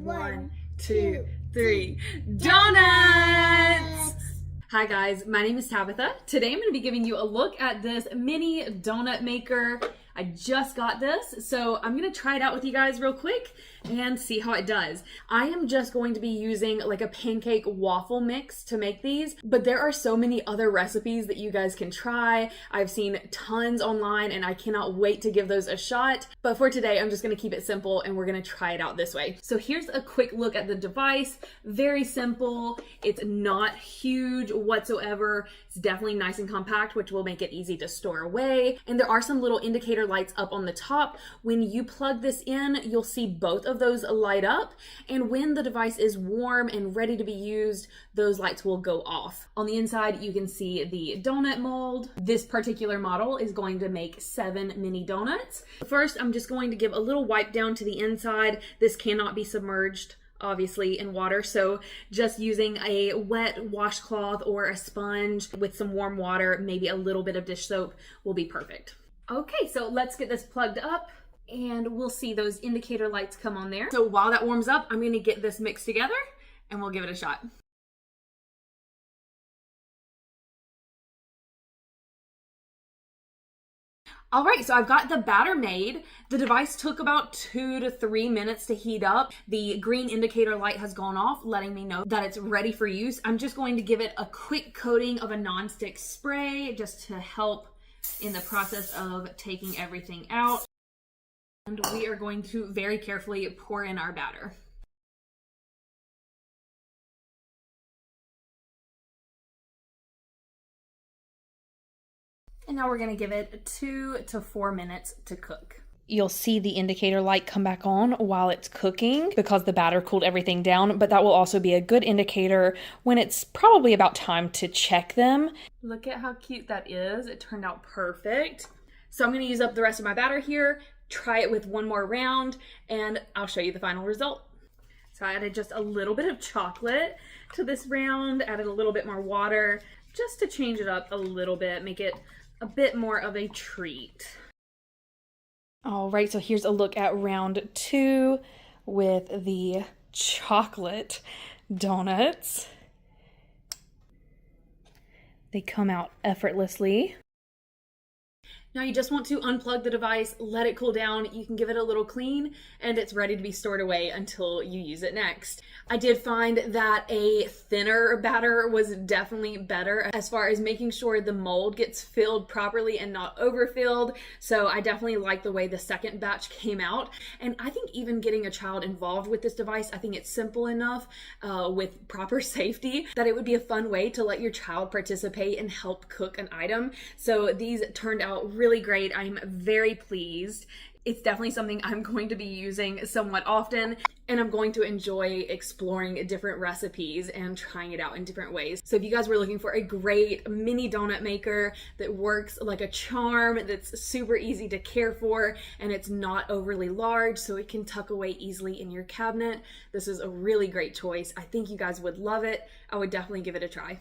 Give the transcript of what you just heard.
One, two, three. Donuts! Hi guys, my name is Tabitha. Today I'm going to be giving you a look at this mini donut maker. I just got this, so I'm going to try it out with you guys real quick and see how it does. I am just going to be using like a pancake waffle mix to make these, but there are so many other recipes that you guys can try. I've seen tons online and I cannot wait to give those a shot. But for today, I'm just going to keep it simple and we're going to try it out this way. So here's a quick look at the device. Very simple. It's not huge whatsoever. It's definitely nice and compact, which will make it easy to store away. And there are some little indicator lights up on the top. When you plug this in, you'll see both of those light up, and when the device is warm and ready to be used, those lights will go off. On the inside, you can see the donut mold. This particular model is going to make 7 mini donuts. First, I'm just going to give a little wipe down to the inside. This cannot be submerged obviously in water, so just using a wet washcloth or a sponge with some warm water, maybe a little bit of dish soap will be perfect. Okay, so let's get this plugged up and we'll see those indicator lights come on there. So while that warms up, I'm gonna get this mixed together and we'll give it a shot. All right, so I've got the batter made. The device took about 2 to 3 minutes to heat up. The green indicator light has gone off, letting me know that it's ready for use. I'm just going to give it a quick coating of a nonstick spray just to help in the process of taking everything out. And we are going to very carefully pour in our batter. And now we're going to give it 2 to 4 minutes to cook. You'll see the indicator light come back on while it's cooking because the batter cooled everything down, but that will also be a good indicator when it's probably about time to check them. Look at how cute that is. It turned out perfect. So I'm going to use up the rest of my batter here, try it with one more round, and I'll show you the final result. So I added just a little bit of chocolate to this round, added a little bit more water just to change it up a little bit, make it a bit more of a treat. All right, so here's a look at round 2 with the chocolate donuts. They come out effortlessly. Now you just want to unplug the device, let it cool down, you can give it a little clean, and it's ready to be stored away until you use it next. I did find that a thinner batter was definitely better as far as making sure the mold gets filled properly and not overfilled, so I definitely like the way the second batch came out. And I think even getting a child involved with this device, I think it's simple enough with proper safety that it would be a fun way to let your child participate and help cook an item. So these turned out really great. I'm very pleased. It's definitely something I'm going to be using somewhat often, and I'm going to enjoy exploring different recipes and trying it out in different ways. So if you guys were looking for a great mini donut maker that works like a charm, that's super easy to care for, and it's not overly large so it can tuck away easily in your cabinet, this is a really great choice. I think you guys would love it. I would definitely give it a try.